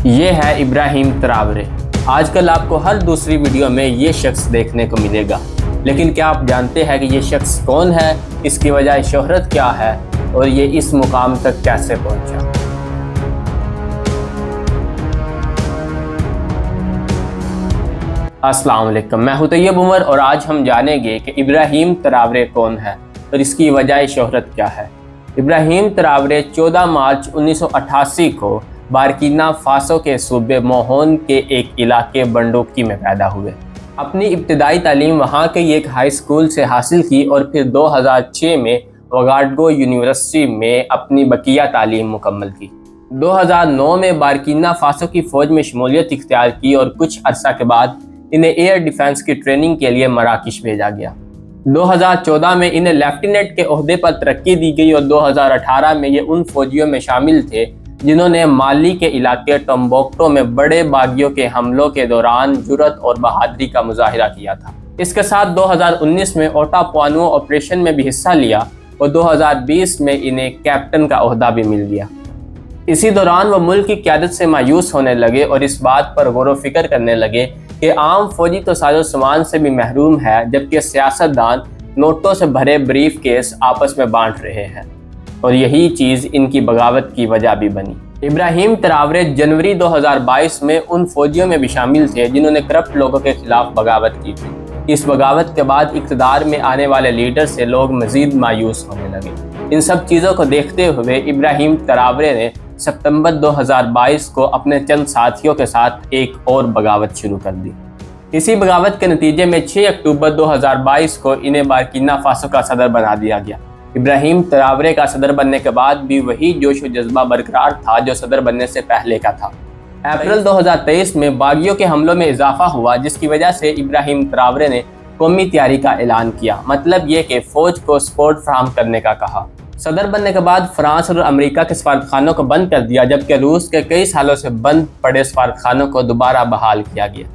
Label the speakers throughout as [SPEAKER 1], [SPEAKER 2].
[SPEAKER 1] یہ ہے ابراہیم تراورے۔ آج کل آپ کو ہر دوسری ویڈیو میں یہ شخص دیکھنے کو ملے گا، لیکن کیا آپ جانتے ہیں کہ یہ شخص کون ہے، اس کی وجہ شہرت کیا ہے اور یہ اس مقام تک کیسے پہنچا؟ السلام علیکم، میں ہوں طیب عمر اور آج ہم جانیں گے کہ ابراہیم تراورے کون ہے اور اس کی وجہ شہرت کیا ہے۔ ابراہیم تراورے 14 مارچ 1988 کو بارکینا فاسو کے صوبے موہون کے ایک علاقے بنڈوکی میں پیدا ہوئے۔ اپنی ابتدائی تعلیم وہاں کے ایک ہائی اسکول سے حاصل کی اور پھر 2006 میں وگاڈگو یونیورسٹی میں اپنی بقیہ تعلیم مکمل کی۔ 2009 میں بارکینا فاسو کی فوج میں شمولیت اختیار کی اور کچھ عرصہ کے بعد انہیں ایئر ڈیفنس کی ٹریننگ کے لیے مراکش بھیجا گیا۔ 2014 میں انہیں لیفٹیننٹ کے عہدے پر ترقی دی گئی اور 2018 میں یہ ان فوجیوں میں شامل تھے جنہوں نے مالی کے علاقے ٹمبوکٹو میں بڑے باغیوں کے حملوں کے دوران جرأت اور بہادری کا مظاہرہ کیا تھا۔ اس کے ساتھ 2019 میں اوٹا پوانو آپریشن میں بھی حصہ لیا اور 2020 میں انہیں کیپٹن کا عہدہ بھی مل گیا۔ اسی دوران وہ ملک کی قیادت سے مایوس ہونے لگے اور اس بات پر غور و فکر کرنے لگے کہ عام فوجی تو ساز و سامان سے بھی محروم ہے، جبکہ سیاستدان نوٹوں سے بھرے بریف کیس آپس میں بانٹ رہے ہیں، اور یہی چیز ان کی بغاوت کی وجہ بھی بنی۔ ابراہیم تراورے جنوری 2022 میں ان فوجیوں میں بھی شامل تھے جنہوں نے کرپٹ لوگوں کے خلاف بغاوت کی تھی۔ اس بغاوت کے بعد اقتدار میں آنے والے لیڈر سے لوگ مزید مایوس ہونے لگے۔ ان سب چیزوں کو دیکھتے ہوئے ابراہیم تراورے نے ستمبر 2022 کو اپنے چند ساتھیوں کے ساتھ ایک اور بغاوت شروع کر دی۔ اسی بغاوت کے نتیجے میں 6 اکتوبر 2022 کو انہیں بارکینا فاسو کا صدر بنا دیا گیا۔ ابراہیم تراورے کا صدر بننے کے بعد بھی وہی جوش و جذبہ برقرار تھا جو صدر بننے سے پہلے کا تھا۔ اپریل 2023 میں باغیوں کے حملوں میں اضافہ ہوا، جس کی وجہ سے ابراہیم تراورے نے قومی تیاری کا اعلان کیا، مطلب یہ کہ فوج کو سپورٹ فراہم کرنے کا کہا۔ صدر بننے کے بعد فرانس اور امریکہ کے سفارتخانوں کو بند کر دیا، جبکہ روس کے کئی سالوں سے بند پڑے سفارتخانوں کو دوبارہ بحال کیا گیا۔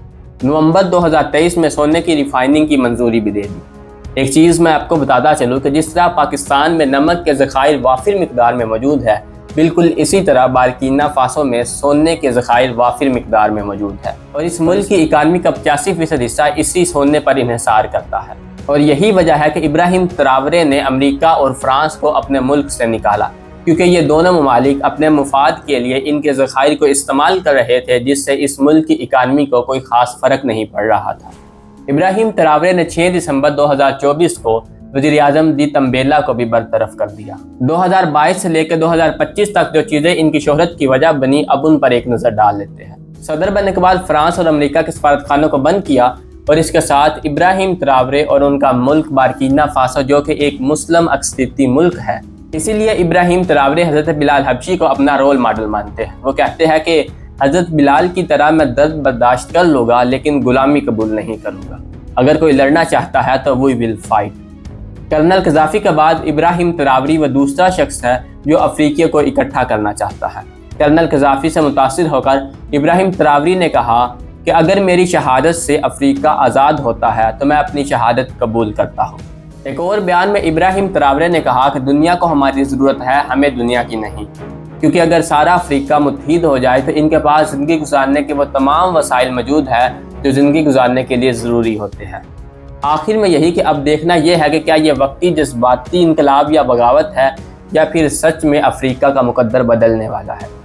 [SPEAKER 1] نومبر 2023 میں سونے کی ریفائننگ کی منظوری بھی دے دی۔ ایک چیز میں آپ کو بتاتا چلوں کہ جس طرح پاکستان میں نمک کے ذخائر وافر مقدار میں موجود ہے، بالکل اسی طرح بارکینا فاسو میں سونے کے ذخائر وافر مقدار میں موجود ہے، اور اس ملک کی اکانومی کا 85% حصہ اسی سونے پر انحصار کرتا ہے۔ اور یہی وجہ ہے کہ ابراہیم تراورے نے امریکہ اور فرانس کو اپنے ملک سے نکالا، کیونکہ یہ دونوں ممالک اپنے مفاد کے لیے ان کے ذخائر کو استعمال کر رہے تھے، جس سے اس ملک کی اکانومی کو کوئی خاص فرق نہیں پڑ رہا تھا۔ ابراہیم تراورے نے 6 دسمبر 2024 کو وزیر اعظم دی تمبیلا کو بھی برطرف کر دیا۔ 2022 سے لے کے 2025 تک جو چیزیں ان کی شہرت کی وجہ بنی، اب ان پر ایک نظر ڈال لیتے ہیں۔ صدر بننے کے بعد فرانس اور امریکہ کے سفارتخانوں کو بند کیا، اور اس کے ساتھ ابراہیم تراورے اور ان کا ملک بارکینا فاسو، جو کہ ایک مسلم اکثریتی ملک ہے، اسی لیے ابراہیم تراورے حضرت بلال حبشی کو اپنا رول ماڈل مانتے ہیں۔ وہ کہتے ہیں کہ حضرت بلال کی طرح میں درد برداشت کر لوں گا، لیکن غلامی قبول نہیں کروں گا۔ اگر کوئی لڑنا چاہتا ہے تو وی ول فائٹ۔ کرنل قذافی کے بعد ابراہیم تراورے وہ دوسرا شخص ہے جو افریقیوں کو اکٹھا کرنا چاہتا ہے۔ کرنل قذافی سے متاثر ہو کر ابراہیم تراورے نے کہا کہ اگر میری شہادت سے افریقہ آزاد ہوتا ہے تو میں اپنی شہادت قبول کرتا ہوں۔ ایک اور بیان میں ابراہیم تراورے نے کہا کہ دنیا کو ہماری ضرورت ہے، ہمیں دنیا کی نہیں، کیونکہ اگر سارا افریقہ متحد ہو جائے تو ان کے پاس زندگی گزارنے کے وہ تمام وسائل موجود ہیں جو زندگی گزارنے کے لیے ضروری ہوتے ہیں۔ آخر میں یہی کہ اب دیکھنا یہ ہے کہ کیا یہ وقتی جذباتی انقلاب یا بغاوت ہے، یا پھر سچ میں افریقہ کا مقدر بدلنے والا ہے۔